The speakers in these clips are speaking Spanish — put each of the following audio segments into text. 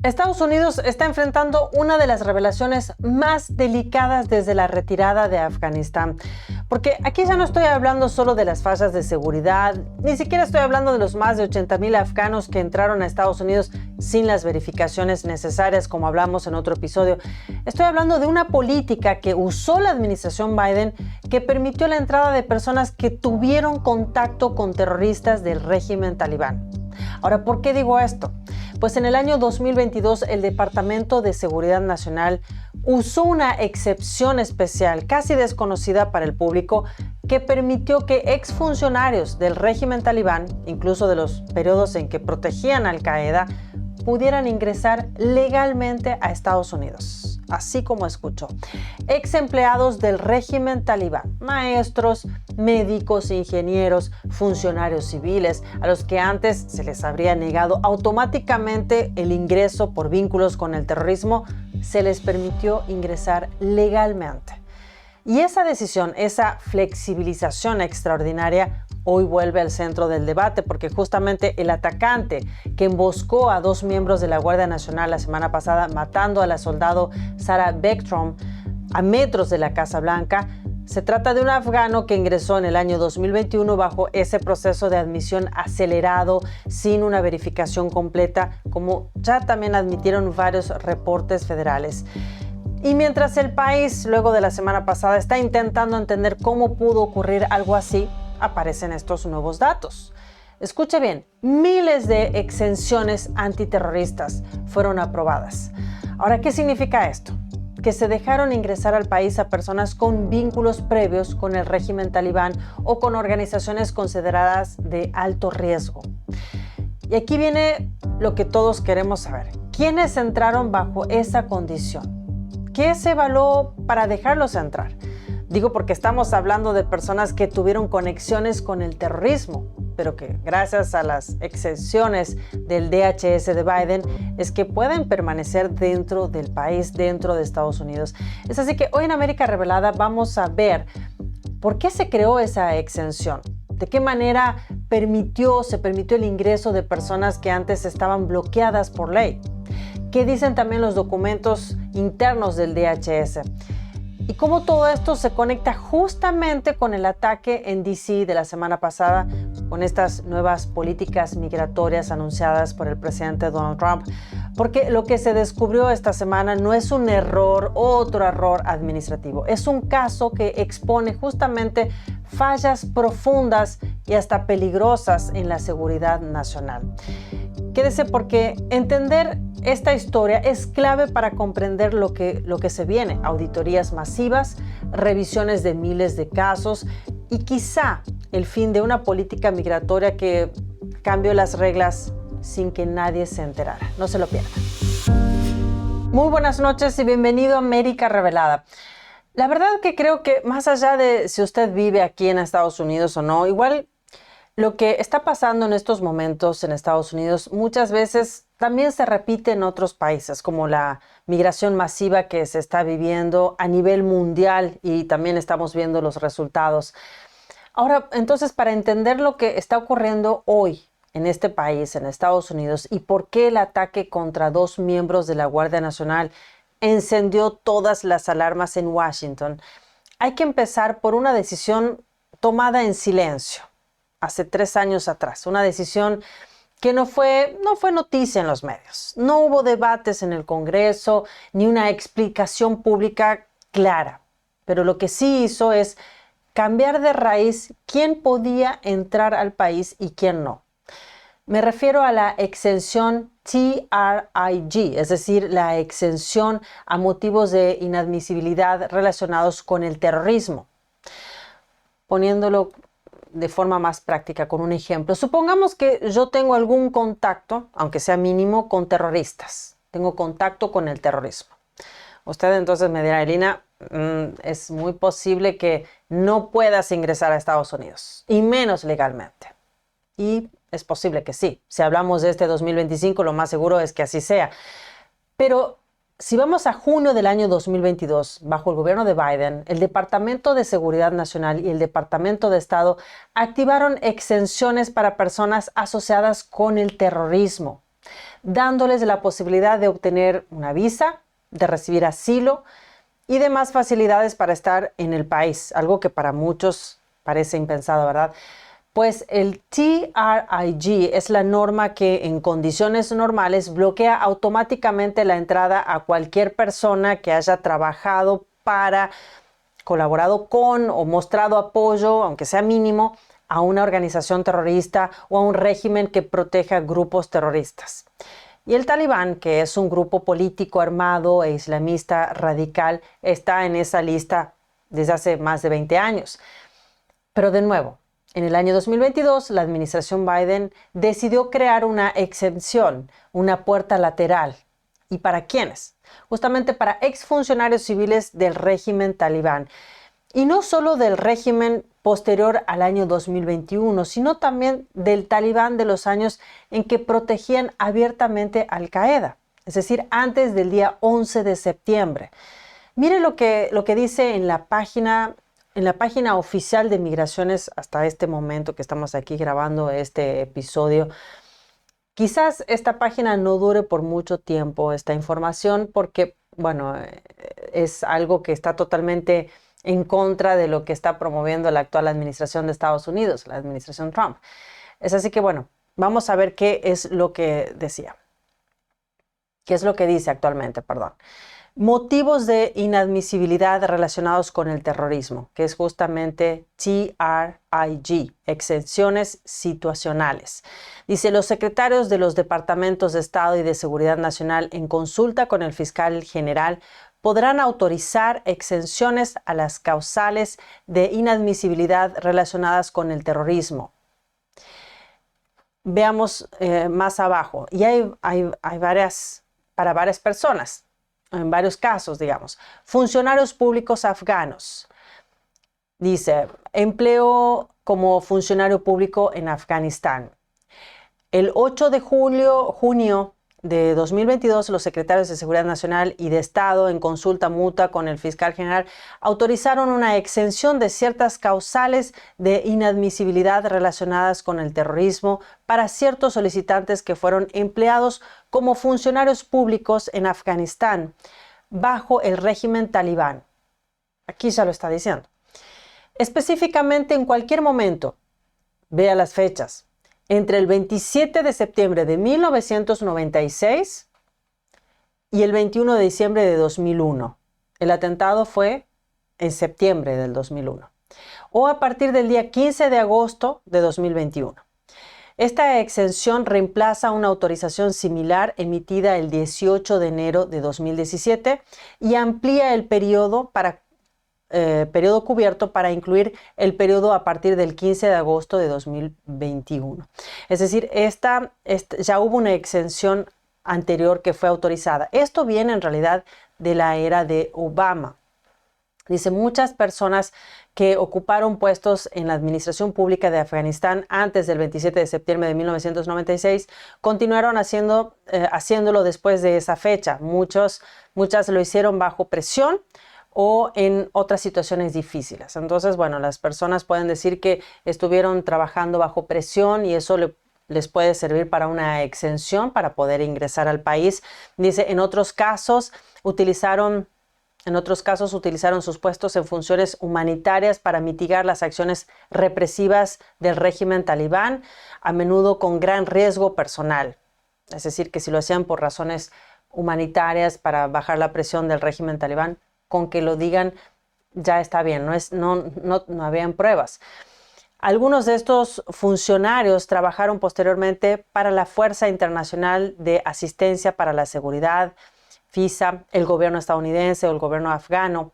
Estados Unidos está enfrentando una de las revelaciones más delicadas desde la retirada de Afganistán. Porque aquí ya no estoy hablando solo de las fallas de seguridad, ni siquiera estoy hablando de los más de 80,000 afganos que entraron a Estados Unidos sin las verificaciones necesarias, como hablamos en otro episodio. Estoy hablando de una política que usó la administración Biden que permitió la entrada de personas que tuvieron contacto con terroristas del régimen talibán. Ahora, ¿por qué digo esto? Pues en el año 2022 el Departamento de Seguridad Nacional usó una excepción especial, casi desconocida para el público, que permitió que exfuncionarios del régimen talibán, incluso de los periodos en que protegían a Al-Qaeda, pudieran ingresar legalmente a Estados Unidos, así como escuchó. Ex empleados del régimen talibán, maestros, médicos, ingenieros, funcionarios civiles, a los que antes se les habría negado automáticamente el ingreso por vínculos con el terrorismo, se les permitió ingresar legalmente. Y esa decisión, esa flexibilización extraordinaria, hoy vuelve al centro del debate porque justamente el atacante que emboscó a 2 miembros de la Guardia Nacional la semana pasada, matando a la soldado Sarah Beckstrom a metros de la Casa Blanca, se trata de un afgano que ingresó en el año 2021 bajo ese proceso de admisión acelerado, sin una verificación completa, como ya también admitieron varios reportes federales. Y mientras el país, luego de la semana pasada, está intentando entender cómo pudo ocurrir algo así, aparecen estos nuevos datos. Escuche bien, miles de exenciones antiterroristas fueron aprobadas. Ahora, ¿qué significa esto? Que se dejaron ingresar al país a personas con vínculos previos con el régimen talibán o con organizaciones consideradas de alto riesgo. Y aquí viene lo que todos queremos saber. ¿Quiénes entraron bajo esa condición? ¿Qué se evaluó para dejarlos entrar? Digo porque estamos hablando de personas que tuvieron conexiones con el terrorismo, pero que gracias a las exenciones del DHS de Biden es que pueden permanecer dentro del país, dentro de Estados Unidos. Es así que hoy en América Revelada vamos a ver por qué se creó esa exención, de qué manera se permitió el ingreso de personas que antes estaban bloqueadas por ley. ¿Qué dicen también los documentos internos del DHS? Y cómo todo esto se conecta justamente con el ataque en D.C. de la semana pasada, con estas nuevas políticas migratorias anunciadas por el presidente Donald Trump. Porque lo que se descubrió esta semana no es un error, otro error administrativo. Es un caso que expone justamente fallas profundas y hasta peligrosas en la seguridad nacional. Quédese porque entender esta historia es clave para comprender lo que se viene. Auditorías masivas, revisiones de miles de casos y quizá el fin de una política migratoria que cambió las reglas sin que nadie se enterara. No se lo pierdan. Muy buenas noches y bienvenido a América Revelada. La verdad que creo que más allá de si usted vive aquí en Estados Unidos o no, igual lo que está pasando en estos momentos en Estados Unidos muchas veces también se repite en otros países, como la migración masiva que se está viviendo a nivel mundial y también estamos viendo los resultados. Ahora, entonces, para entender lo que está ocurriendo hoy en este país, en Estados Unidos, y por qué el ataque contra 2 miembros de la Guardia Nacional encendió todas las alarmas en Washington, hay que empezar por una decisión tomada en silencio hace 3 años atrás, una decisión que no fue noticia en los medios. No hubo debates en el Congreso ni una explicación pública clara. Pero lo que sí hizo es cambiar de raíz quién podía entrar al país y quién no. Me refiero a la exención TRIG, es decir, la exención a motivos de inadmisibilidad relacionados con el terrorismo. Poniéndolo de forma más práctica con un ejemplo. Supongamos que yo tengo algún contacto, aunque sea mínimo, con terroristas. Tengo contacto con el terrorismo. Usted entonces me dirá, Elina, es muy posible que no puedas ingresar a Estados Unidos, y menos legalmente. Y es posible que sí. Si hablamos de este 2025, lo más seguro es que así sea. Pero si vamos a junio del año 2022, bajo el gobierno de Biden, el Departamento de Seguridad Nacional y el Departamento de Estado activaron exenciones para personas asociadas con el terrorismo. dándoles la posibilidad de obtener una visa, de recibir asilo y demás facilidades para estar en el país, algo que para muchos parece impensado, ¿verdad? Pues el TRIG es la norma que en condiciones normales bloquea automáticamente la entrada a cualquier persona que haya trabajado para, colaborado con o mostrado apoyo, aunque sea mínimo, a una organización terrorista o a un régimen que proteja grupos terroristas. Y el Talibán, que es un grupo político armado e islamista radical, está en esa lista desde hace más de 20 años. Pero de nuevo, en el año 2022, la administración Biden decidió crear una exención, una puerta lateral. ¿Y para quiénes? Justamente para exfuncionarios civiles del régimen talibán. Y no solo del régimen posterior al año 2021, sino también del Talibán de los años en que protegían abiertamente a Al Qaeda, es decir, antes del día 11 de septiembre. Mire lo que dice en la página oficial de Migraciones hasta este momento que estamos aquí grabando este episodio. Quizás esta página no dure por mucho tiempo, esta información, porque, bueno, es algo que está totalmente en contra de lo que está promoviendo la actual administración de Estados Unidos, la administración Trump. Es así que, bueno, vamos a ver qué es lo que decía. ¿Qué es lo que dice actualmente? Perdón. Motivos de inadmisibilidad relacionados con el terrorismo, que es justamente TRIG, exenciones situacionales. Dice, los secretarios de los departamentos de Estado y de Seguridad Nacional, en consulta con el fiscal general, podrán autorizar exenciones a las causales de inadmisibilidad relacionadas con el terrorismo. Veamos más abajo. Y hay varias, para varias personas, en varios casos, digamos. Juncionarios públicos afganos. Dice, empleo como funcionario público en Afganistán. El 8 de junio de 2022, los secretarios de Seguridad Nacional y de Estado, en consulta mutua con el fiscal general, autorizaron una exención de ciertas causales de inadmisibilidad relacionadas con el terrorismo para ciertos solicitantes que fueron empleados como funcionarios públicos en Afganistán bajo el régimen talibán. Aquí ya lo está diciendo. Específicamente en cualquier momento, vea las fechas, entre el 27 de septiembre de 1996 y el 21 de diciembre de 2001. El atentado fue en septiembre del 2001. O a partir del día 15 de agosto de 2021. Esta exención reemplaza una autorización similar emitida el 18 de enero de 2017 y amplía el periodo cubierto para incluir el periodo a partir del 15 de agosto de 2021. Es decir, ya hubo una exención anterior que fue autorizada. Esto viene en realidad de la era de Obama. Dice, muchas personas que ocuparon puestos en la administración pública de Afganistán antes del 27 de septiembre de 1996 continuaron haciéndolo después de esa fecha. Muchas lo hicieron bajo presión o en otras situaciones difíciles. Entonces, bueno, las personas pueden decir que estuvieron trabajando bajo presión y eso les puede servir para una exención para poder ingresar al país. Dice, en otros casos utilizaron sus puestos en funciones humanitarias para mitigar las acciones represivas del régimen talibán, a menudo con gran riesgo personal. Es decir, que si lo hacían por razones humanitarias para bajar la presión del régimen talibán, con que lo digan ya está bien, no habían pruebas. Algunos de estos funcionarios trabajaron posteriormente para la Fuerza Internacional de Asistencia para la Seguridad, FISA, el gobierno estadounidense o el gobierno afgano,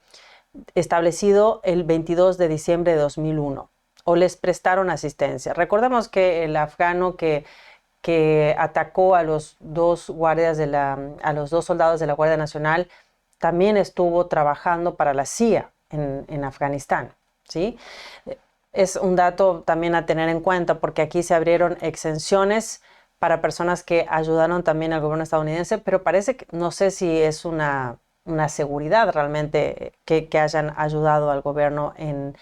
establecido el 22 de diciembre de 2001, o les prestaron asistencia. Recordemos que el afgano que atacó a los dos soldados de la Guardia Nacional también estuvo trabajando para la CIA en Afganistán, ¿sí? Es un dato también a tener en cuenta porque aquí se abrieron exenciones para personas que ayudaron también al gobierno estadounidense, pero parece que no sé si es una seguridad realmente que hayan ayudado al gobierno en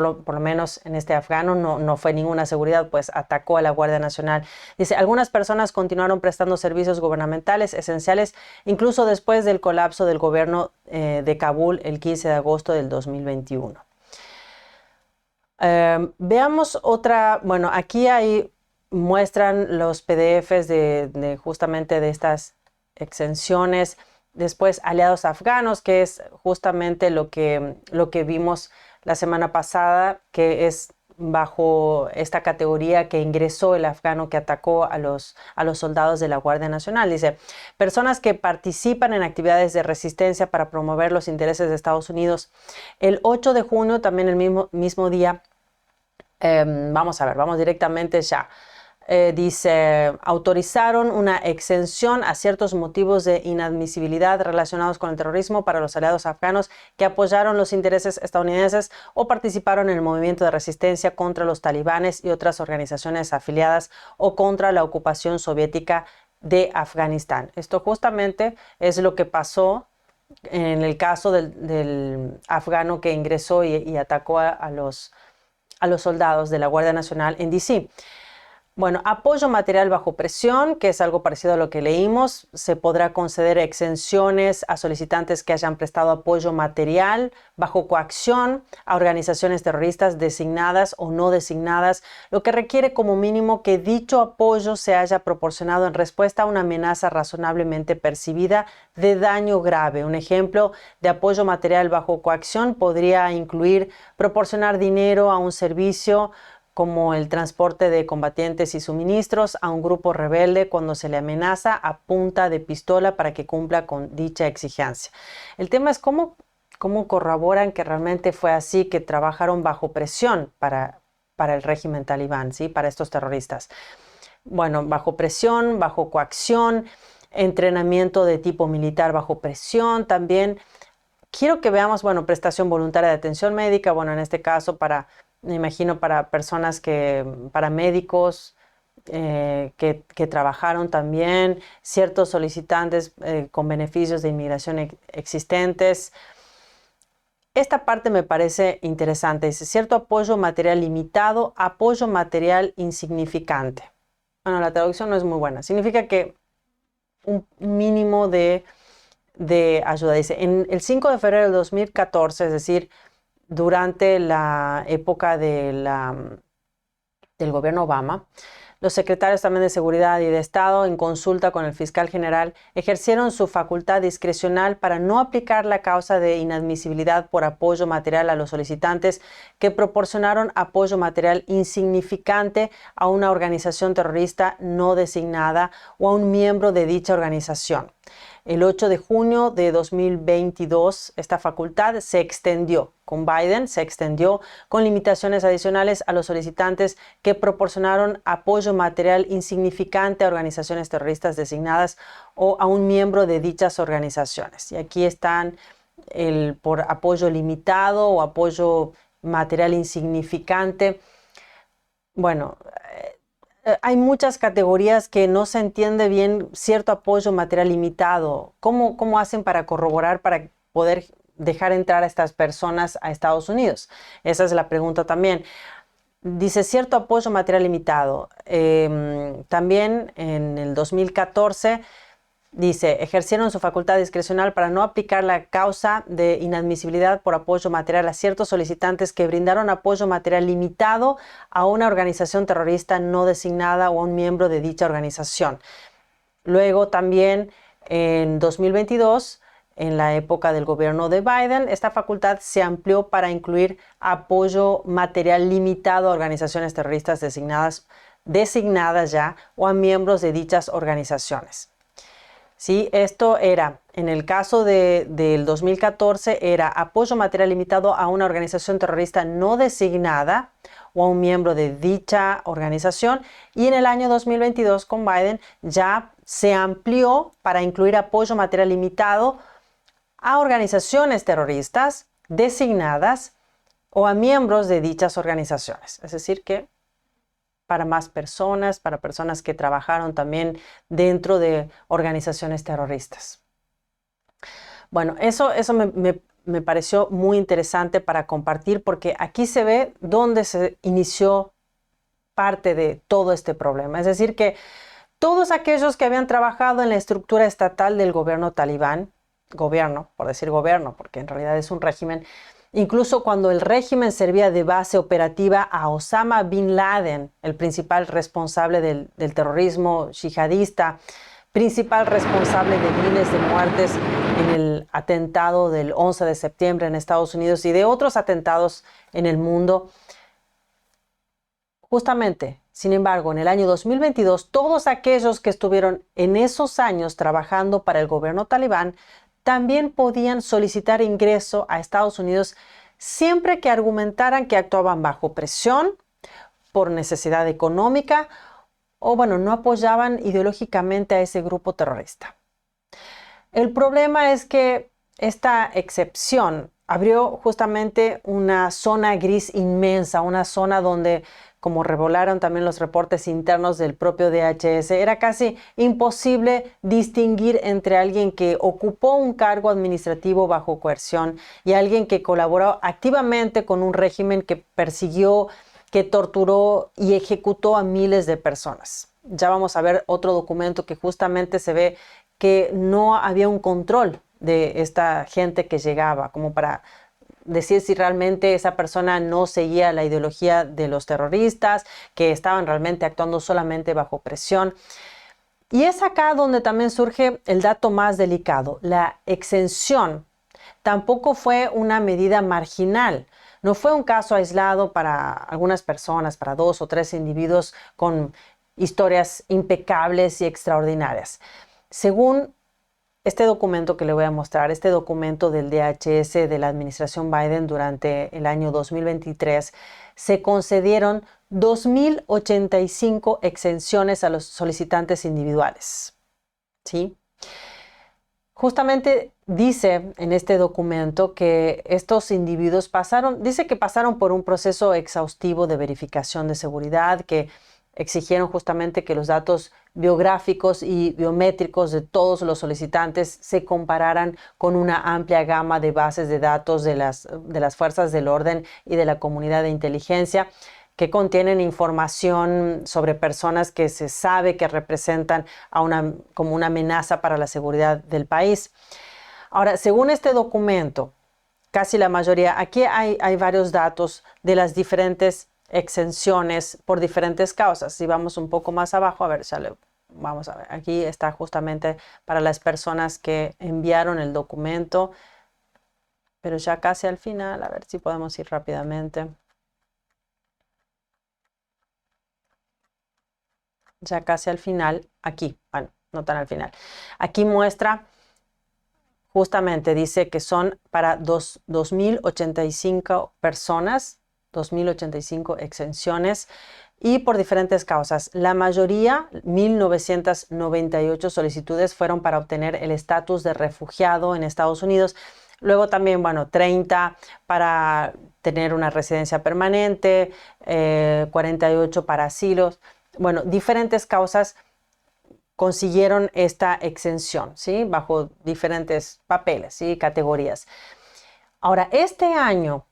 por lo menos en este afgano, no fue ninguna seguridad, pues atacó a la Guardia Nacional. Dice, algunas personas continuaron prestando servicios gubernamentales esenciales, incluso después del colapso del gobierno de Kabul el 15 de agosto del 2021. Veamos otra, bueno, aquí muestran los PDFs justamente de estas exenciones. Después, aliados afganos, que es justamente lo que vimos la semana pasada, que es bajo esta categoría que ingresó el afgano que atacó a los soldados de la Guardia Nacional. Dice, personas que participan en actividades de resistencia para promover los intereses de Estados Unidos. El 8 de junio, también el mismo día, vamos a ver, vamos directamente ya. Dice, autorizaron una exención a ciertos motivos de inadmisibilidad relacionados con el terrorismo para los aliados afganos que apoyaron los intereses estadounidenses o participaron en el movimiento de resistencia contra los talibanes y otras organizaciones afiliadas o contra la ocupación soviética de Afganistán. Esto justamente es lo que pasó en el caso del afgano que ingresó y atacó a los soldados de la Guardia Nacional en D.C. Bueno, apoyo material bajo presión, que es algo parecido a lo que leímos. Se podrá conceder exenciones a solicitantes que hayan prestado apoyo material bajo coacción a organizaciones terroristas designadas o no designadas, lo que requiere como mínimo que dicho apoyo se haya proporcionado en respuesta a una amenaza razonablemente percibida de daño grave. Un ejemplo de apoyo material bajo coacción podría incluir proporcionar dinero a un servicio como el transporte de combatientes y suministros a un grupo rebelde cuando se le amenaza a punta de pistola para que cumpla con dicha exigencia. El tema es cómo corroboran que realmente fue así, que trabajaron bajo presión para el régimen talibán, ¿sí? Para estos terroristas. Bueno, bajo presión, bajo coacción, entrenamiento de tipo militar bajo presión también. Quiero que veamos, bueno, prestación voluntaria de atención médica, bueno, en este caso me imagino para personas para médicos que trabajaron también, ciertos solicitantes con beneficios de inmigración existentes. Esta parte me parece interesante. Dice, cierto apoyo material limitado, apoyo material insignificante. Bueno, la traducción no es muy buena. Significa que un mínimo de ayuda. Dice, en el 5 de febrero del 2014, es decir, durante la época del gobierno Obama, los secretarios también de Seguridad y de Estado, en consulta con el fiscal general, ejercieron su facultad discrecional para no aplicar la causa de inadmisibilidad por apoyo material a los solicitantes que proporcionaron apoyo material insignificante a una organización terrorista no designada o a un miembro de dicha organización. El 8 de junio de 2022, esta facultad se extendió con Biden, se extendió con limitaciones adicionales a los solicitantes que proporcionaron apoyo material insignificante a organizaciones terroristas designadas o a un miembro de dichas organizaciones. Y aquí están por apoyo limitado o apoyo material insignificante. Bueno, hay muchas categorías que no se entiende bien cierto apoyo material limitado. ¿Cómo hacen para corroborar, para poder dejar entrar a estas personas a Estados Unidos? Esa es la pregunta también. Dice cierto apoyo material limitado. También en el 2014 dice, ejercieron su facultad discrecional para no aplicar la causa de inadmisibilidad por apoyo material a ciertos solicitantes que brindaron apoyo material limitado a una organización terrorista no designada o a un miembro de dicha organización. Luego también en 2022, en la época del gobierno de Biden, esta facultad se amplió para incluir apoyo material limitado a organizaciones terroristas designadas ya o a miembros de dichas organizaciones. Sí, esto era, en el caso del 2014, era apoyo material limitado a una organización terrorista no designada o a un miembro de dicha organización. Y en el año 2022, con Biden, ya se amplió para incluir apoyo material limitado a organizaciones terroristas designadas o a miembros de dichas organizaciones. Es decir, que para más personas, para personas que trabajaron también dentro de organizaciones terroristas. Bueno, eso me pareció muy interesante para compartir porque aquí se ve dónde se inició parte de todo este problema. Es decir, que todos aquellos que habían trabajado en la estructura estatal del gobierno talibán, gobierno, por decir gobierno, porque en realidad es un régimen, incluso cuando el régimen servía de base operativa a Osama Bin Laden, el principal responsable del terrorismo yihadista, principal responsable de miles de muertes en el atentado del 11 de septiembre en Estados Unidos y de otros atentados en el mundo. Justamente, sin embargo, en el año 2022, todos aquellos que estuvieron en esos años trabajando para el gobierno talibán también podían solicitar ingreso a Estados Unidos siempre que argumentaran que actuaban bajo presión, por necesidad económica o, bueno, no apoyaban ideológicamente a ese grupo terrorista. El problema es que esta excepción abrió justamente una zona gris inmensa, una zona donde, como revelaron también los reportes internos del propio DHS, era casi imposible distinguir entre alguien que ocupó un cargo administrativo bajo coerción y alguien que colaboró activamente con un régimen que persiguió, que torturó y ejecutó a miles de personas. Ya vamos a ver otro documento que justamente se ve que no había un control de esta gente que llegaba, como para decir si realmente esa persona no seguía la ideología de los terroristas, que estaban realmente actuando solamente bajo presión. Y es acá donde también surge el dato más delicado. La exención tampoco fue una medida marginal. No fue un caso aislado para algunas personas, para 2 o 3 individuos con historias impecables y extraordinarias. Según este documento que le voy a mostrar, este documento del DHS de la administración Biden durante el año 2023, se concedieron 2.085 exenciones a los solicitantes individuales. ¿Sí? Justamente dice en este documento que estos individuos dice que pasaron por un proceso exhaustivo de verificación de seguridad, que exigieron justamente que los datos biográficos y biométricos de todos los solicitantes se compararan con una amplia gama de bases de datos de las fuerzas del orden y de la comunidad de inteligencia que contienen información sobre personas que se sabe que representan como una amenaza para la seguridad del país. Ahora, según este documento, casi la mayoría, aquí hay varios datos de las diferentes exenciones por diferentes causas. Si vamos un poco más abajo, a ver, vamos a ver, aquí está justamente para las personas que enviaron el documento, pero ya casi al final, a ver si podemos ir rápidamente. Ya casi al final, aquí, bueno, no tan al final. Aquí muestra, justamente dice que son para 2.085 personas, 2.085 exenciones y por diferentes causas. La mayoría, 1.998 solicitudes fueron para obtener el estatus de refugiado en Estados Unidos. Luego también, bueno, 30 para tener una residencia permanente, 48 para asilos. Bueno, diferentes causas consiguieron esta exención, ¿sí? Bajo diferentes papeles, ¿sí? Categorías. Ahora, este año,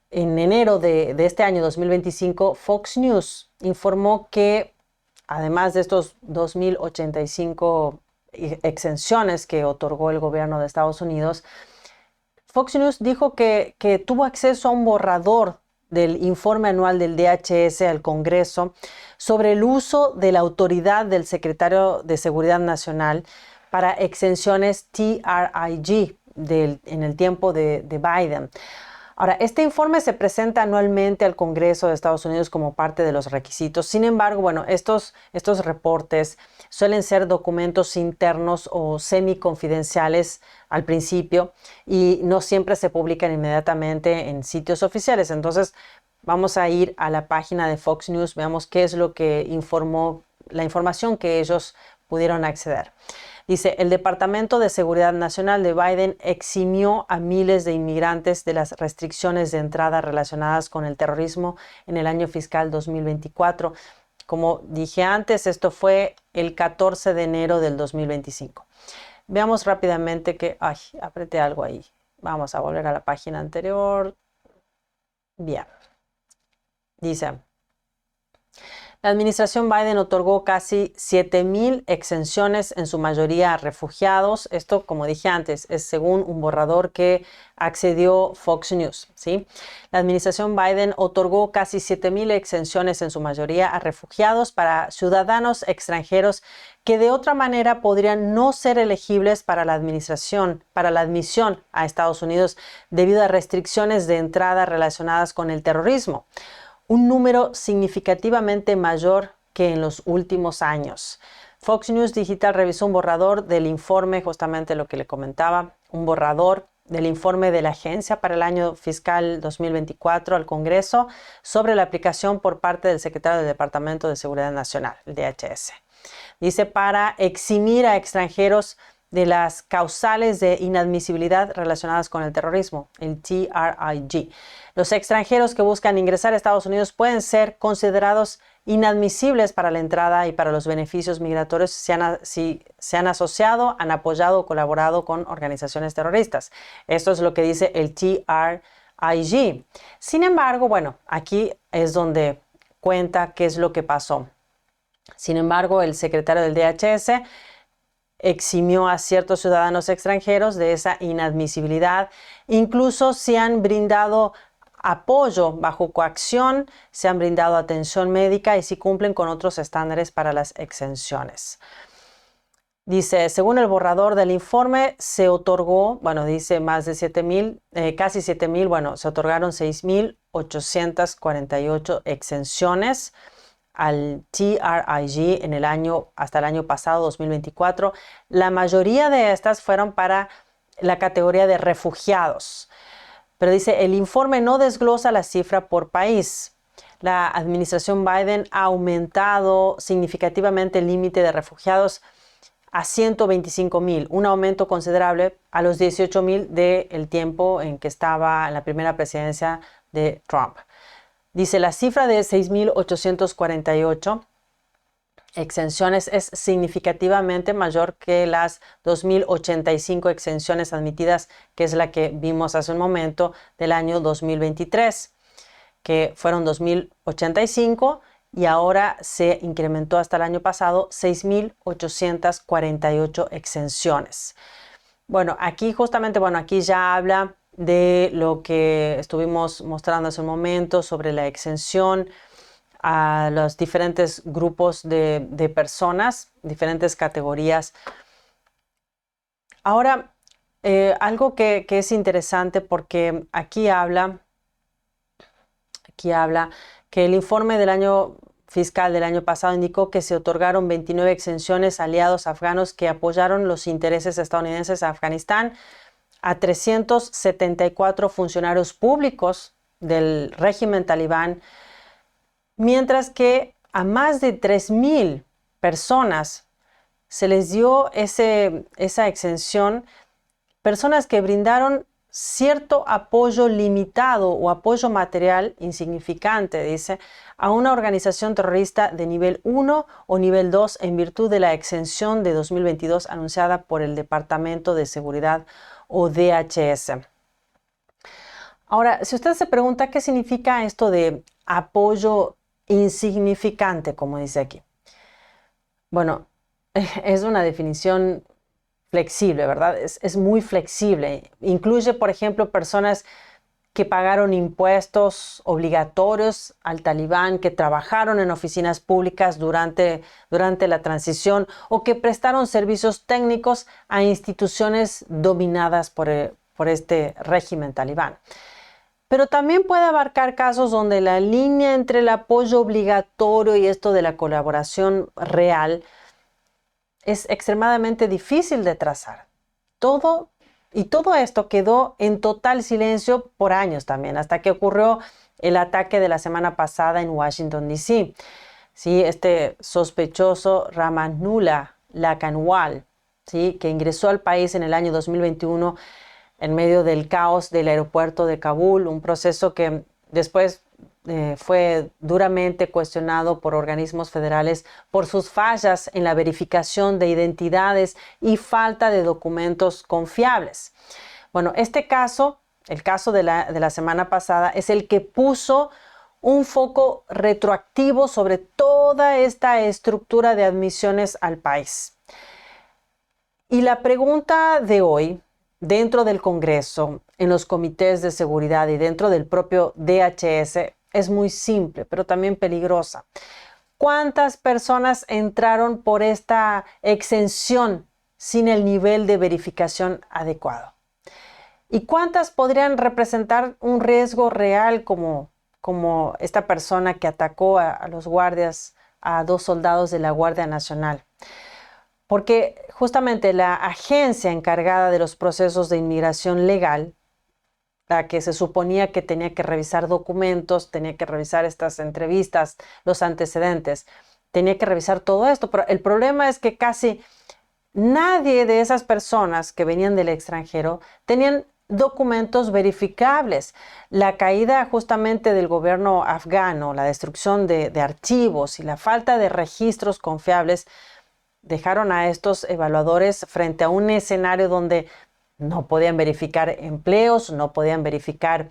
en enero de este año 2025, Fox News informó que, además de estos 2.085 exenciones que otorgó el gobierno de Estados Unidos, Fox News dijo que tuvo acceso a un borrador del informe anual del DHS al Congreso sobre el uso de la autoridad del secretario de Seguridad Nacional para exenciones TRIG en el tiempo de Biden. Ahora, este informe se presenta anualmente al Congreso de Estados Unidos como parte de los requisitos. Sin embargo, bueno, estos reportes suelen ser documentos internos o semiconfidenciales al principio y no siempre se publican inmediatamente en sitios oficiales. Entonces, vamos a ir a la página de Fox News, veamos qué es lo que informó, la información que ellos pudieron acceder. Dice, el Departamento de Seguridad Nacional de Biden eximió a miles de inmigrantes de las restricciones de entrada relacionadas con el terrorismo en el año fiscal 2024. Como dije antes, esto fue el 14 de enero del 2025. Veamos rápidamente que, apreté algo ahí. Vamos a volver a la página anterior. Bien. Dice, la administración Biden otorgó casi 7,000 exenciones, en su mayoría a refugiados. Esto, como dije antes, es según un borrador que accedió Fox News, ¿sí? La administración Biden otorgó casi 7,000 exenciones, en su mayoría a refugiados, para ciudadanos extranjeros que de otra manera podrían no ser elegibles para la admisión a Estados Unidos debido a restricciones de entrada relacionadas con el terrorismo. Un número significativamente mayor que en los últimos años. Fox News Digital revisó un borrador del informe, justamente lo que le comentaba, un borrador del informe de la agencia para el año fiscal 2024 al Congreso sobre la aplicación por parte del secretario del Departamento de Seguridad Nacional, el DHS. Dice, para eximir a extranjeros de las causales de inadmisibilidad relacionadas con el terrorismo, el TRIG. Los extranjeros que buscan ingresar a Estados Unidos pueden ser considerados inadmisibles para la entrada y para los beneficios migratorios si se han asociado, han apoyado o colaborado con organizaciones terroristas. Esto es lo que dice el TRIG. Sin embargo, bueno, aquí es donde cuenta qué es lo que pasó. Sin embargo, el secretario del DHS eximió a ciertos ciudadanos extranjeros de esa inadmisibilidad, incluso si han brindado apoyo bajo coacción, se han brindado atención médica y si cumplen con otros estándares para las exenciones. Dice, según el borrador del informe, se otorgó, dice más de 7,000, casi 7,000, se otorgaron 6,848 exenciones al TRIG hasta el año pasado, 2024. La mayoría de estas fueron para la categoría de refugiados. Pero dice, el informe no desglosa la cifra por país. La administración Biden ha aumentado significativamente el límite de refugiados a 125,000, un aumento considerable a los 18,000 del tiempo en que estaba en la primera presidencia de Trump. Dice, la cifra de 6,848 exenciones es significativamente mayor que las 2,085 exenciones admitidas, que es la que vimos hace un momento, del año 2023, que fueron 2,085 y ahora se incrementó hasta el año pasado 6,848 exenciones. Aquí justamente, aquí ya habla de lo que estuvimos mostrando hace un momento sobre la exención a los diferentes grupos de personas, diferentes categorías. Ahora, algo que es interesante porque aquí habla que el informe del año fiscal del año pasado indicó que se otorgaron 29 exenciones a aliados afganos que apoyaron los intereses estadounidenses en Afganistán, a 374 funcionarios públicos del régimen talibán, mientras que a más de 3,000 personas se les dio esa exención, personas que brindaron cierto apoyo limitado o apoyo material insignificante, dice, a una organización terrorista de nivel 1 o nivel 2 en virtud de la exención de 2022 anunciada por el Departamento de Seguridad o DHS. Ahora, si usted se pregunta qué significa esto de apoyo insignificante, como dice aquí. Es una definición flexible, ¿verdad? Es muy flexible. Incluye, por ejemplo, personas que pagaron impuestos obligatorios al talibán, que trabajaron en oficinas públicas durante la transición o que prestaron servicios técnicos a instituciones dominadas por este régimen talibán. Pero también puede abarcar casos donde la línea entre el apoyo obligatorio y esto de la colaboración real es extremadamente difícil de trazar. Todo esto quedó en total silencio por años también, hasta que ocurrió el ataque de la semana pasada en Washington, D.C. Sí, este sospechoso Rahmanullah Lakanwal, ¿sí?, que ingresó al país en el año 2021 en medio del caos del aeropuerto de Kabul, un proceso que después fue duramente cuestionado por organismos federales por sus fallas en la verificación de identidades y falta de documentos confiables. Bueno, este caso, el caso de la semana pasada, es el que puso un foco retroactivo sobre toda esta estructura de admisiones al país. Y la pregunta de hoy, dentro del Congreso, en los comités de seguridad y dentro del propio DHS, es muy simple, pero también peligrosa. ¿Cuántas personas entraron por esta exención sin el nivel de verificación adecuado? ¿Y cuántas podrían representar un riesgo real como esta persona que atacó a los guardias, a 2 soldados de la Guardia Nacional? Porque justamente la agencia encargada de los procesos de inmigración legal, la que se suponía que tenía que revisar documentos, tenía que revisar estas entrevistas, los antecedentes, tenía que revisar todo esto, pero el problema es que casi nadie de esas personas que venían del extranjero tenían documentos verificables. La caída justamente del gobierno afgano, la destrucción de archivos y la falta de registros confiables dejaron a estos evaluadores frente a un escenario donde no podían verificar empleos, no podían verificar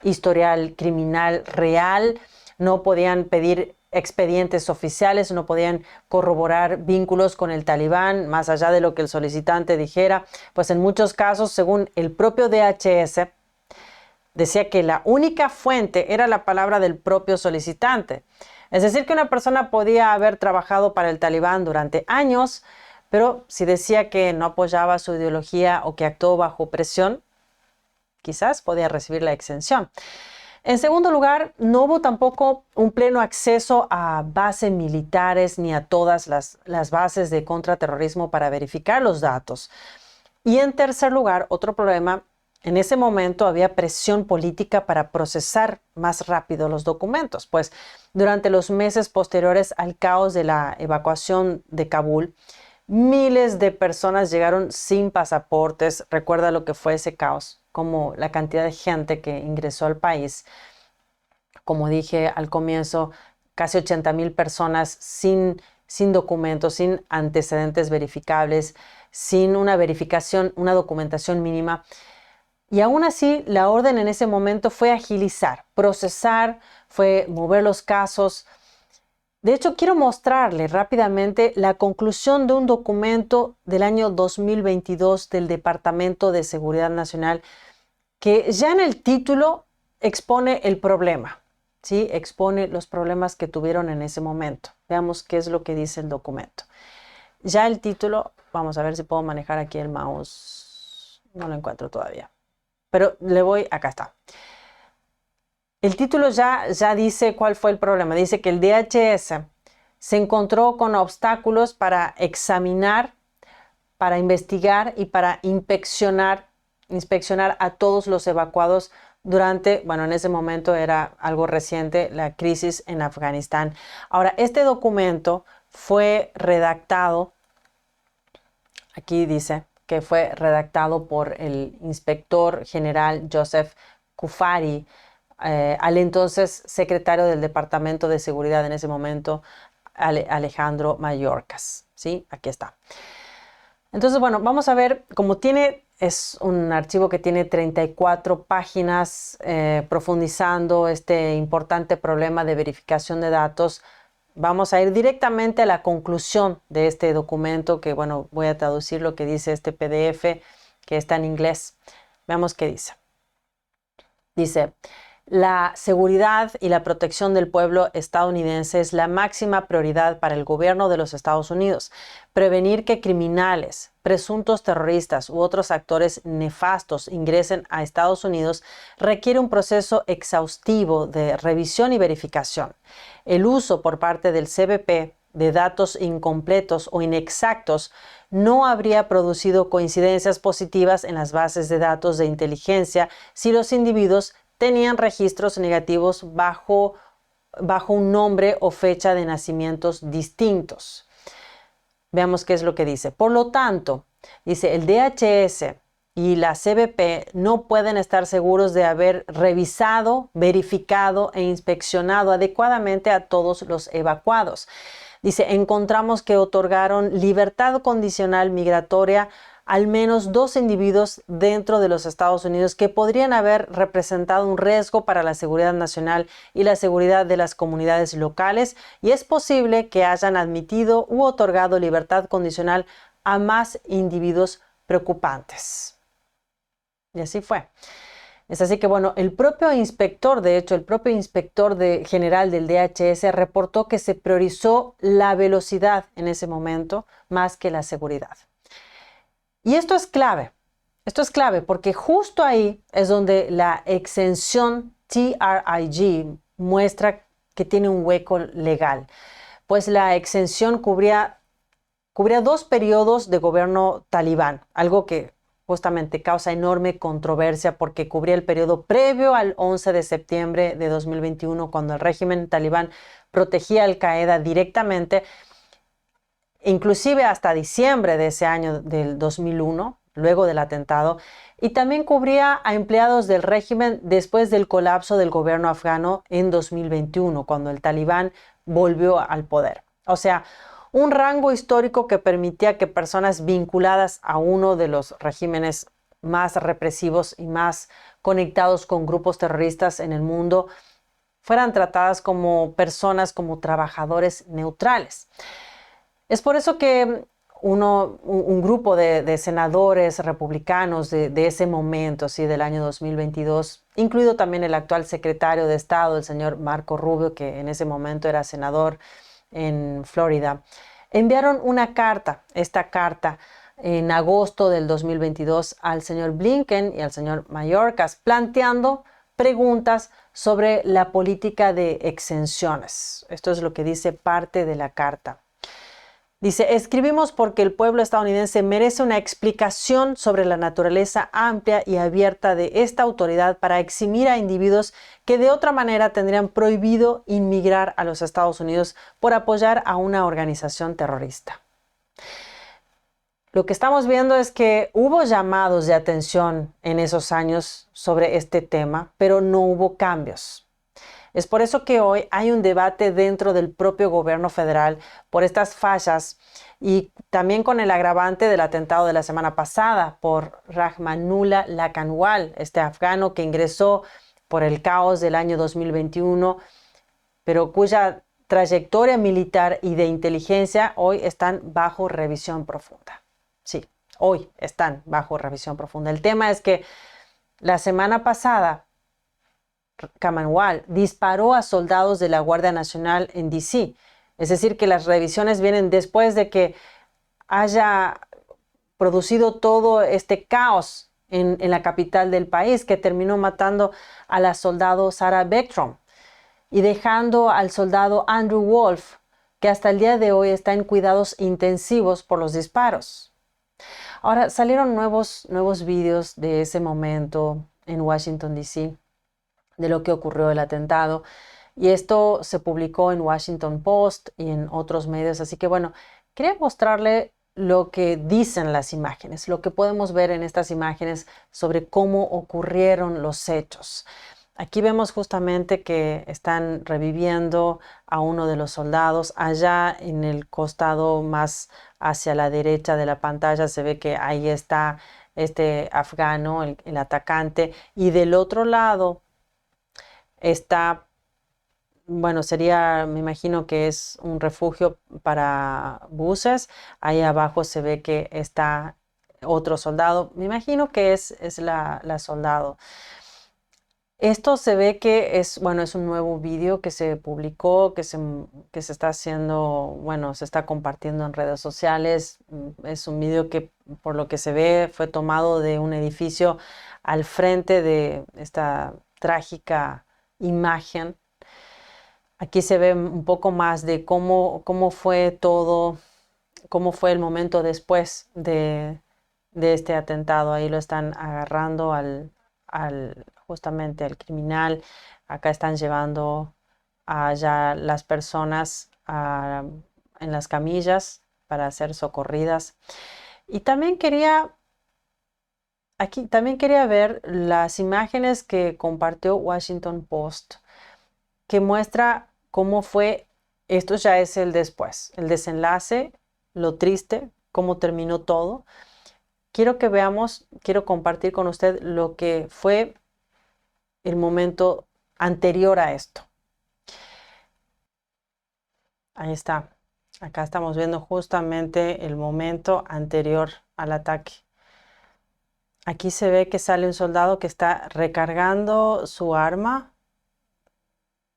historial criminal real, no podían pedir expedientes oficiales, no podían corroborar vínculos con el Talibán, más allá de lo que el solicitante dijera. Pues en muchos casos, según el propio DHS, decía que la única fuente era la palabra del propio solicitante. Es decir, que una persona podía haber trabajado para el Talibán durante años, pero si decía que no apoyaba su ideología o que actuó bajo presión, quizás podía recibir la exención. En segundo lugar, no hubo tampoco un pleno acceso a bases militares ni a todas las bases de contraterrorismo para verificar los datos. Y en tercer lugar, otro problema, en ese momento había presión política para procesar más rápido los documentos, pues durante los meses posteriores al caos de la evacuación de Kabul, miles de personas llegaron sin pasaportes. Recuerda lo que fue ese caos, como la cantidad de gente que ingresó al país. Como dije al comienzo, casi 80,000 personas sin documentos, sin antecedentes verificables, sin una verificación, una documentación mínima. Y aún así, la orden en ese momento fue agilizar, procesar, fue mover los casos. De hecho, quiero mostrarle rápidamente la conclusión de un documento del año 2022 del Departamento de Seguridad Nacional que ya en el título expone el problema, ¿sí? Expone los problemas que tuvieron en ese momento. Veamos qué es lo que dice el documento. Ya el título, vamos a ver si puedo manejar aquí el mouse. No lo encuentro todavía, pero acá está. El título ya dice cuál fue el problema. Dice que el DHS se encontró con obstáculos para examinar, para investigar y para inspeccionar a todos los evacuados durante, en ese momento era algo reciente, la crisis en Afganistán. Ahora, este documento fue redactado, aquí dice que fue redactado por el inspector general Joseph Kufari, al entonces secretario del Departamento de Seguridad en ese momento, Alejandro Mayorkas. ¿Sí? Aquí está. Entonces, vamos a ver, es un archivo que tiene 34 páginas profundizando este importante problema de verificación de datos. Vamos a ir directamente a la conclusión de este documento que, voy a traducir lo que dice este PDF que está en inglés. Veamos qué dice. Dice: la seguridad y la protección del pueblo estadounidense es la máxima prioridad para el gobierno de los Estados Unidos. Prevenir que criminales, presuntos terroristas u otros actores nefastos ingresen a Estados Unidos requiere un proceso exhaustivo de revisión y verificación. El uso por parte del CBP de datos incompletos o inexactos no habría producido coincidencias positivas en las bases de datos de inteligencia si los individuos tenían registros negativos bajo un nombre o fecha de nacimientos distintos. Veamos qué es lo que dice. Por lo tanto, dice, el DHS y la CBP no pueden estar seguros de haber revisado, verificado e inspeccionado adecuadamente a todos los evacuados. Dice, encontramos que otorgaron libertad condicional migratoria al menos 2 individuos dentro de los Estados Unidos que podrían haber representado un riesgo para la seguridad nacional y la seguridad de las comunidades locales, y es posible que hayan admitido u otorgado libertad condicional a más individuos preocupantes. Y así fue. Es así que, bueno, el propio inspector general del DHS reportó que se priorizó la velocidad en ese momento más que la seguridad. Y esto es clave porque justo ahí es donde la exención TRIG muestra que tiene un hueco legal, pues la exención cubría 2 periodos de gobierno talibán, algo que justamente causa enorme controversia porque cubría el periodo previo al 11 de septiembre de 2021, cuando el régimen talibán protegía a Al-Qaeda directamente, inclusive hasta diciembre de ese año del 2001, luego del atentado, y también cubría a empleados del régimen después del colapso del gobierno afgano en 2021, cuando el talibán volvió al poder. O sea, un rango histórico que permitía que personas vinculadas a uno de los regímenes más represivos y más conectados con grupos terroristas en el mundo fueran tratadas como personas, como trabajadores neutrales. Es por eso que un grupo de senadores republicanos de ese momento, ¿sí?, del año 2022, incluido también el actual secretario de Estado, el señor Marco Rubio, que en ese momento era senador en Florida, enviaron esta carta en agosto del 2022 al señor Blinken y al señor Mayorkas, planteando preguntas sobre la política de exenciones. Esto es lo que dice parte de la carta. Dice: escribimos porque el pueblo estadounidense merece una explicación sobre la naturaleza amplia y abierta de esta autoridad para eximir a individuos que de otra manera tendrían prohibido inmigrar a los Estados Unidos por apoyar a una organización terrorista. Lo que estamos viendo es que hubo llamados de atención en esos años sobre este tema, pero no hubo cambios. Es por eso que hoy hay un debate dentro del propio gobierno federal por estas fallas, y también con el agravante del atentado de la semana pasada por Rahmanullah Lakanwal, este afgano que ingresó por el caos del año 2021, pero cuya trayectoria militar y de inteligencia hoy están bajo revisión profunda. Sí, hoy están bajo revisión profunda. El tema es que la semana pasada Kamanwal disparó a soldados de la Guardia Nacional en D.C. Es decir, que las revisiones vienen después de que haya producido todo este caos en la capital del país, que terminó matando a la soldado Sarah Beckstrom y dejando al soldado Andrew Wolf, que hasta el día de hoy está en cuidados intensivos por los disparos. Ahora, salieron nuevos videos de ese momento en Washington, D.C., de lo que ocurrió el atentado, y esto se publicó en Washington Post y en otros medios. Así que, bueno, quería mostrarle lo que dicen las imágenes, lo que podemos ver en estas imágenes sobre cómo ocurrieron los hechos. Aquí vemos justamente que están reviviendo a uno de los soldados. Allá en el costado más hacia la derecha de la pantalla se ve que ahí está este afgano, el atacante, y del otro lado está, bueno, sería, me imagino que es un refugio para buses. Ahí abajo se ve que está otro soldado. Me imagino que es la soldado. Esto se ve que es, bueno, es un nuevo video que se publicó, que se está haciendo, bueno, se está compartiendo en redes sociales. Es un video que, por lo que se ve, fue tomado de un edificio al frente de esta trágica imagen. Aquí se ve un poco más de cómo fue todo, cómo fue el momento después de este atentado. Ahí lo están agarrando justamente al criminal. Acá están llevando a las personas en las camillas para ser socorridas. Y también quería ver las imágenes que compartió Washington Post, que muestra cómo fue. Esto ya es el después, el desenlace, lo triste, cómo terminó todo. quiero que veamos, quiero compartir con usted lo que fue el momento anterior a esto. Ahí está. Acá estamos viendo justamente el momento anterior al ataque. Aquí se ve que sale un soldado que está recargando su arma.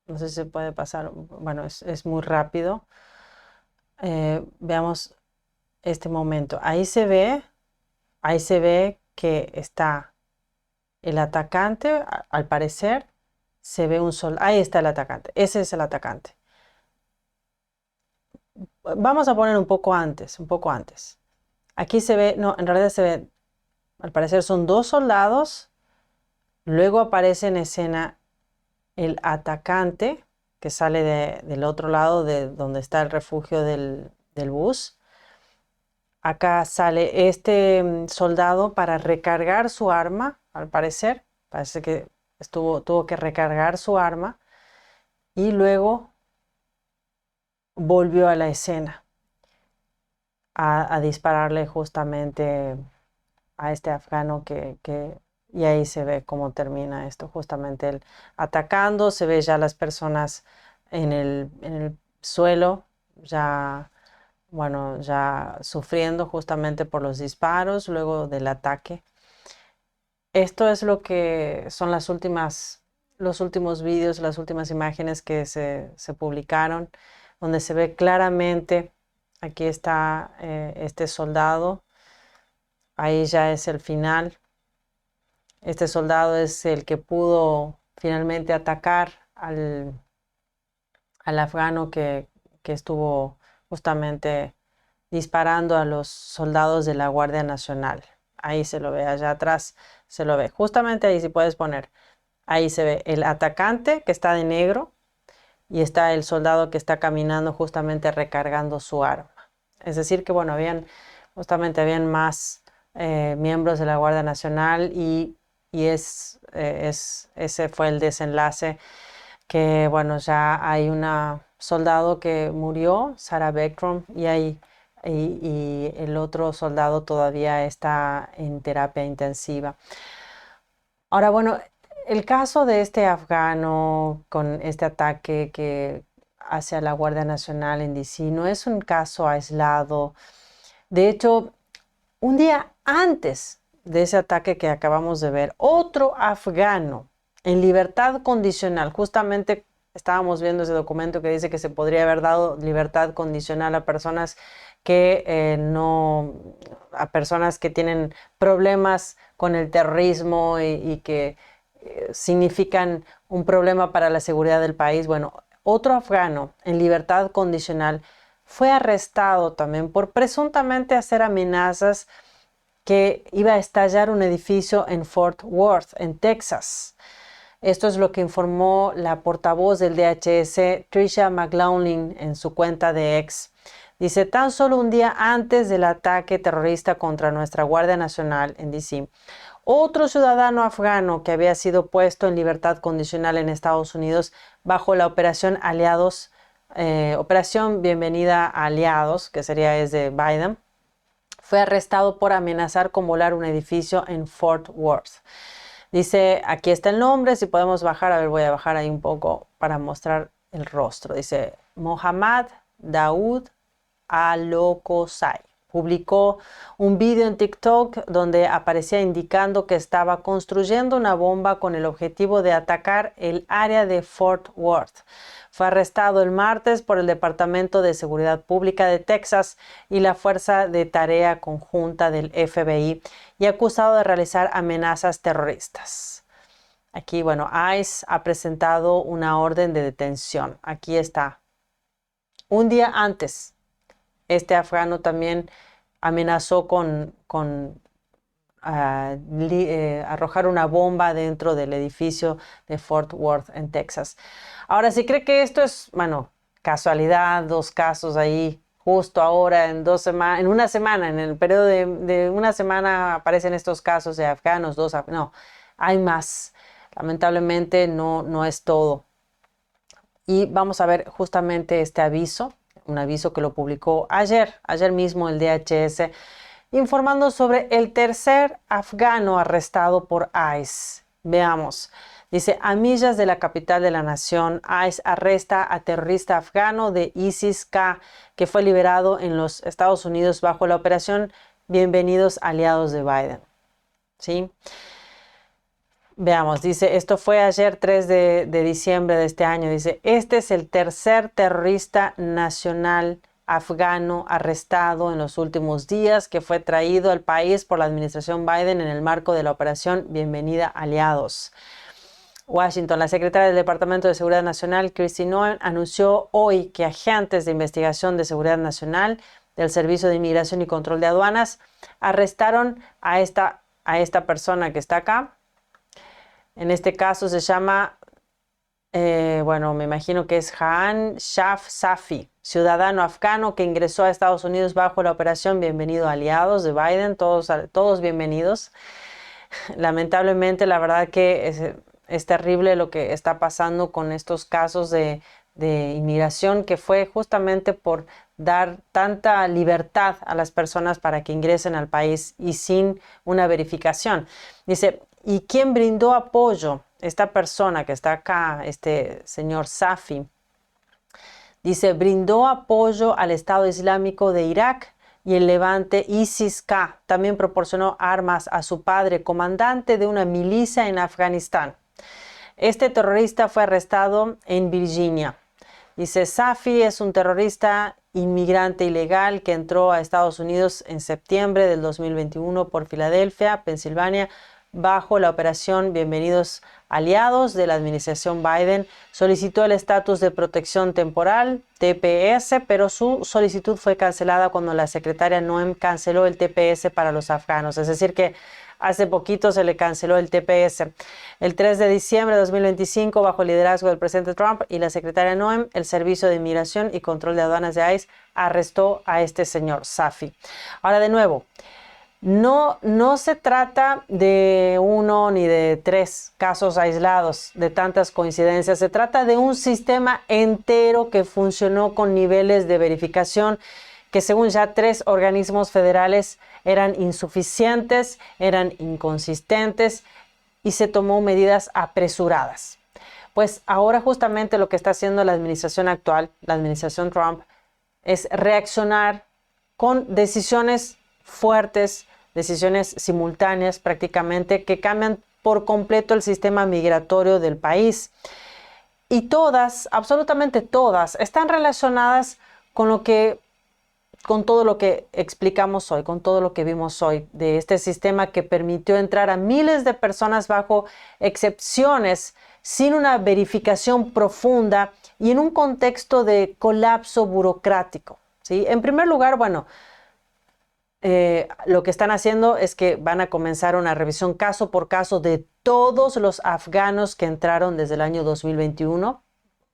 No sé si se puede pasar. Bueno, es muy rápido. Veamos este momento. Ahí se ve que está el atacante. Al parecer se ve un soldado. Ahí está el atacante. Ese es el atacante. Vamos a poner un poco antes, un poco antes. Aquí se ve, no, en realidad se ve, al parecer son dos soldados. Luego aparece en escena el atacante que sale del otro lado de donde está el refugio del bus. Acá sale este soldado para recargar su arma, al parecer. Parece que tuvo que recargar su arma y luego volvió a la escena a dispararle justamente a este afgano y ahí se ve cómo termina esto, justamente él atacando, se ve ya las personas en el suelo, ya, bueno, ya sufriendo justamente por los disparos luego del ataque. Esto es lo que son los últimos vídeos, las últimas imágenes que se publicaron, donde se ve claramente, aquí está este soldado, ahí ya es el final. Este soldado es el que pudo finalmente atacar al afgano que estuvo justamente disparando a los soldados de la Guardia Nacional. Ahí se lo ve, allá atrás se lo ve. Justamente ahí, si puedes poner, ahí se ve el atacante que está de negro y está el soldado que está caminando justamente recargando su arma. Es decir que, bueno, habían más miembros de la Guardia Nacional y ese fue el desenlace que, bueno, ya hay una soldado que murió, Sarah Beckstrom, y el otro soldado todavía está en terapia intensiva. Ahora, bueno, el caso de este afgano con este ataque hacia la Guardia Nacional en DC no es un caso aislado. De hecho, un día antes de ese ataque que acabamos de ver, otro afgano en libertad condicional, justamente estábamos viendo ese documento que dice que se podría haber dado libertad condicional a personas a personas que tienen problemas con el terrorismo y que significan un problema para la seguridad del país. Bueno, otro afgano en libertad condicional fue arrestado también por presuntamente hacer amenazas que iba a estallar un edificio en Fort Worth, en Texas. Esto es lo que informó la portavoz del DHS, Tricia McLaughlin, en su cuenta de X. Dice, tan solo un día antes del ataque terrorista contra nuestra Guardia Nacional en DC, otro ciudadano afgano que había sido puesto en libertad condicional en Estados Unidos bajo la Operación Aliados, Operación Bienvenida a Aliados, que es de Biden, fue arrestado por amenazar con volar un edificio en Fort Worth. Dice, aquí está el nombre, si podemos bajar, a ver, voy a bajar ahí un poco para mostrar el rostro. Dice, Mohammad Daoud Alokosai. Publicó un video en TikTok donde aparecía indicando que estaba construyendo una bomba con el objetivo de atacar el área de Fort Worth. Fue arrestado el martes por el Departamento de Seguridad Pública de Texas y la Fuerza de Tarea Conjunta del FBI y acusado de realizar amenazas terroristas. Aquí, bueno, ICE ha presentado una orden de detención. Aquí está. Un día antes, este afgano también amenazó con arrojar una bomba dentro del edificio de Fort Worth en Texas. Ahora, si cree que esto es, bueno, casualidad, dos casos ahí, justo ahora, en una semana, en el periodo de una semana aparecen estos casos de afganos, no, hay más. Lamentablemente no es todo. Y vamos a ver justamente este aviso, un aviso que lo publicó ayer mismo el DHS. informando sobre el tercer afgano arrestado por ICE. Veamos. Dice, a millas de la capital de la nación, ICE arresta a terrorista afgano de ISIS-K que fue liberado en los Estados Unidos bajo la operación Bienvenidos Aliados de Biden. ¿Sí? Veamos, dice, esto fue ayer 3 de diciembre de este año. Dice, este es el tercer terrorista nacional afgano arrestado en los últimos días que fue traído al país por la administración Biden en el marco de la operación Bienvenida Aliados. Washington, la secretaria del Departamento de Seguridad Nacional, Kristi Noem, anunció hoy que agentes de investigación de seguridad nacional del Servicio de Inmigración y Control de Aduanas arrestaron a esta persona que está acá. En este caso se llama, me imagino que es Jahan Shaf Safi, ciudadano afgano que ingresó a Estados Unidos bajo la operación Bienvenido Aliados de Biden, todos bienvenidos. Lamentablemente, la verdad que es terrible lo que está pasando con estos casos de inmigración, que fue justamente por dar tanta libertad a las personas para que ingresen al país y sin una verificación. Dice, ¿y quién brindó apoyo? Esta persona que está acá, este señor Safi, dice, brindó apoyo al Estado Islámico de Irak y el levante ISIS-K. También proporcionó armas a su padre, comandante de una milicia en Afganistán. Este terrorista fue arrestado en Virginia. Dice, Safi es un terrorista inmigrante ilegal que entró a Estados Unidos en septiembre del 2021 por Filadelfia, Pensilvania, bajo la operación Bienvenidos Aliados de la administración Biden. Solicitó el estatus de protección temporal, TPS, pero su solicitud fue cancelada cuando la secretaria Noem canceló el TPS para los afganos. Es decir que hace poquito se le canceló el TPS. El 3 de diciembre de 2025, bajo el liderazgo del presidente Trump y la secretaria Noem, el Servicio de Inmigración y Control de Aduanas de ICE arrestó a este señor Safi. Ahora, de nuevo, no se trata de uno ni de tres casos aislados, de tantas coincidencias. Se trata de un sistema entero que funcionó con niveles de verificación que, según ya 3 organismos federales, eran insuficientes, eran inconsistentes y se tomó medidas apresuradas. Pues ahora justamente lo que está haciendo la administración actual, la administración Trump, es reaccionar con decisiones fuertes, decisiones simultáneas prácticamente, que cambian por completo el sistema migratorio del país. Y todas, absolutamente todas, están relacionadas con todo lo que explicamos hoy, con todo lo que vimos hoy, de este sistema que permitió entrar a miles de personas bajo excepciones, sin una verificación profunda y en un contexto de colapso burocrático, ¿sí? En primer lugar, lo que están haciendo es que van a comenzar una revisión caso por caso de todos los afganos que entraron desde el año 2021,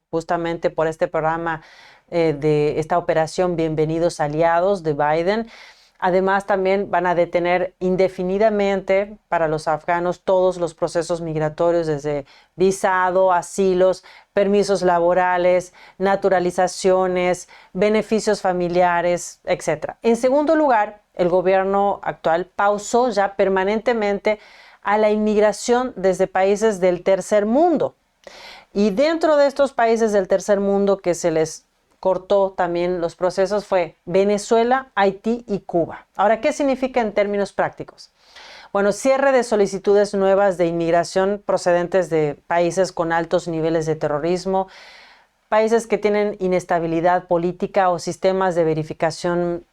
justamente por este programa de esta operación Bienvenidos Aliados de Biden. Además, también van a detener indefinidamente para los afganos todos los procesos migratorios, desde visado, asilos, permisos laborales, naturalizaciones, beneficios familiares, etc. En segundo lugar, el gobierno actual pausó ya permanentemente a la inmigración desde países del tercer mundo. Y dentro de estos países del tercer mundo que se les cortó también los procesos fue Venezuela, Haití y Cuba. Ahora, ¿qué significa en términos prácticos? Bueno, cierre de solicitudes nuevas de inmigración procedentes de países con altos niveles de terrorismo, países que tienen inestabilidad política o sistemas de verificación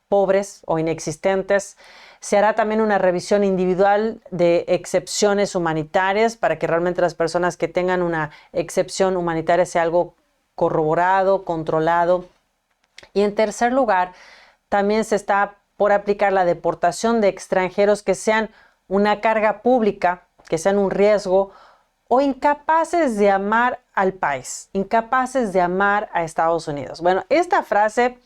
pobres o inexistentes. Se hará también una revisión individual de excepciones humanitarias para que realmente las personas que tengan una excepción humanitaria sea algo corroborado, controlado. Y en tercer lugar, también se está por aplicar la deportación de extranjeros que sean una carga pública, que sean un riesgo o incapaces de amar al país, incapaces de amar a Estados Unidos. Bueno, esta frase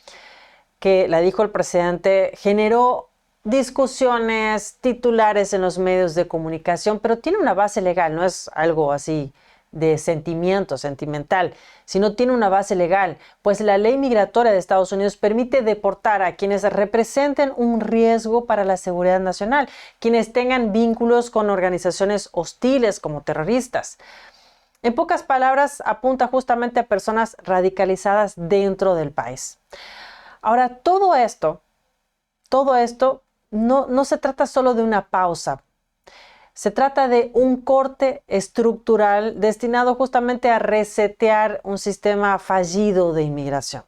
que la dijo el presidente generó discusiones, titulares en los medios de comunicación, pero tiene una base legal, no es algo así de sentimiento, sentimental, sino tiene una base legal, pues la ley migratoria de Estados Unidos permite deportar a quienes representen un riesgo para la seguridad nacional, quienes tengan vínculos con organizaciones hostiles como terroristas. En pocas palabras, apunta justamente a personas radicalizadas dentro del país. Ahora, todo esto no se trata solo de una pausa. Se trata de un corte estructural destinado justamente a resetear un sistema fallido de inmigración.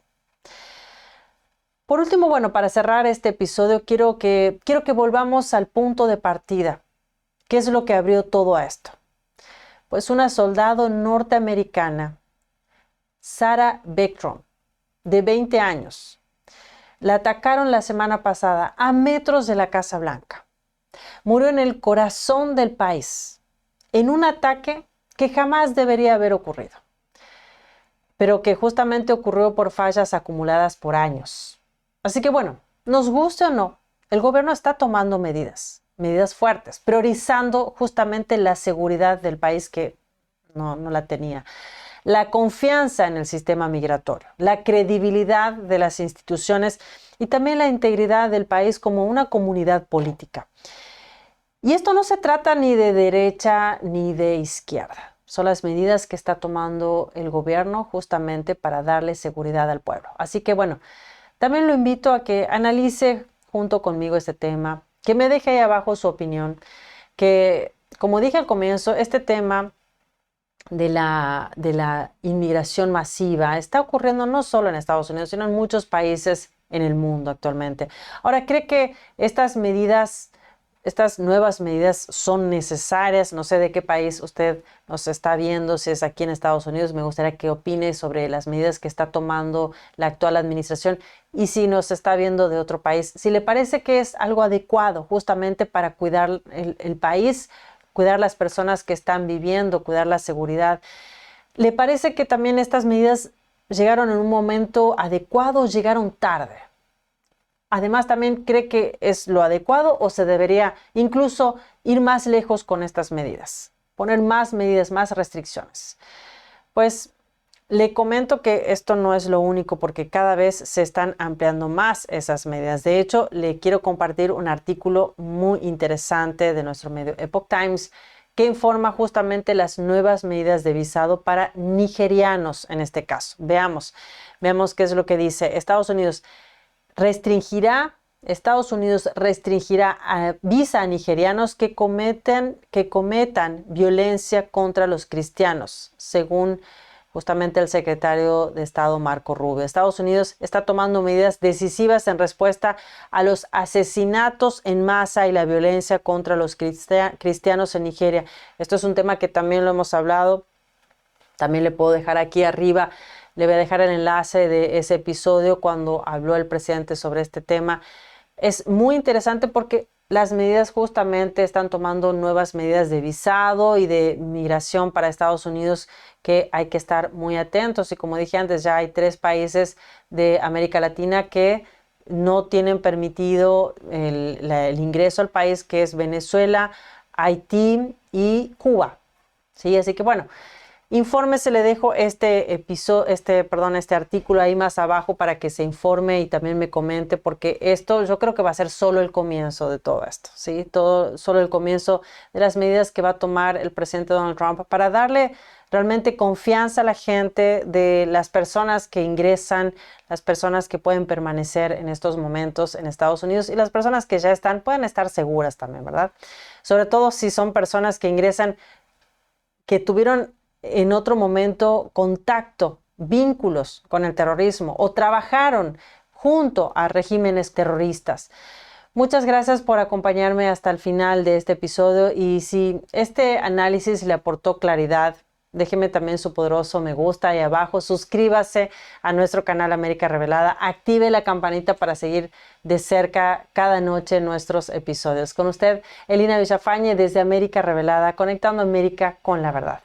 Por último, bueno, para cerrar este episodio, quiero que volvamos al punto de partida. ¿Qué es lo que abrió todo esto? Pues una soldado norteamericana, Sarah Beckstrom, de 20 años. La atacaron la semana pasada a metros de la Casa Blanca. Murió en el corazón del país, en un ataque que jamás debería haber ocurrido, pero que justamente ocurrió por fallas acumuladas por años. Así que bueno, nos guste o no, el gobierno está tomando medidas fuertes, priorizando justamente la seguridad del país que no la tenía. La confianza en el sistema migratorio, la credibilidad de las instituciones y también la integridad del país como una comunidad política. Y esto no se trata ni de derecha ni de izquierda. Son las medidas que está tomando el gobierno justamente para darle seguridad al pueblo. Así que bueno, también lo invito a que analice junto conmigo este tema, que me deje ahí abajo su opinión, que como dije al comienzo, este tema de la inmigración masiva está ocurriendo no solo en Estados Unidos, sino en muchos países en el mundo actualmente. Ahora, ¿cree que estas nuevas medidas son necesarias? No sé de qué país usted nos está viendo, si es aquí en Estados Unidos. Me gustaría que opine sobre las medidas que está tomando la actual administración y si nos está viendo de otro país, si le parece que es algo adecuado justamente para cuidar el país, cuidar las personas que están viviendo, cuidar la seguridad. ¿Le parece que también estas medidas llegaron en un momento adecuado o llegaron tarde? Además, ¿también cree que es lo adecuado o se debería incluso ir más lejos con estas medidas? Poner más medidas, más restricciones. Pues le comento que esto no es lo único porque cada vez se están ampliando más esas medidas. De hecho, le quiero compartir un artículo muy interesante de nuestro medio Epoch Times que informa justamente las nuevas medidas de visado para nigerianos en este caso. Veamos qué es lo que dice. Estados Unidos restringirá visa a nigerianos que cometan violencia contra los cristianos, según justamente el secretario de Estado Marco Rubio. Estados Unidos está tomando medidas decisivas en respuesta a los asesinatos en masa y la violencia contra los cristianos en Nigeria. Esto es un tema que también lo hemos hablado. También le puedo dejar aquí arriba, le voy a dejar el enlace de ese episodio cuando habló el presidente sobre este tema. Es muy interesante porque las medidas justamente están tomando nuevas medidas de visado y de migración para Estados Unidos que hay que estar muy atentos. Y como dije antes, ya hay 3 países de América Latina que no tienen permitido el ingreso al país, que es Venezuela, Haití y Cuba. ¿Sí? Así que bueno, infórmese, le dejo este artículo ahí más abajo para que se informe y también me comente, porque esto yo creo que va a ser solo el comienzo de todo esto, ¿sí? Solo el comienzo de las medidas que va a tomar el presidente Donald Trump para darle realmente confianza a la gente, de las personas que ingresan, las personas que pueden permanecer en estos momentos en Estados Unidos y las personas que ya están, pueden estar seguras también, ¿verdad? Sobre todo si son personas que ingresan, que tuvieron en otro momento contacto, vínculos con el terrorismo o trabajaron junto a regímenes terroristas. Muchas gracias por acompañarme hasta el final de este episodio y si este análisis le aportó claridad, déjeme también su poderoso me gusta ahí abajo, suscríbase a nuestro canal América Revelada, active la campanita para seguir de cerca cada noche nuestros episodios. Con usted, Elina Villafañe desde América Revelada, conectando América con la verdad.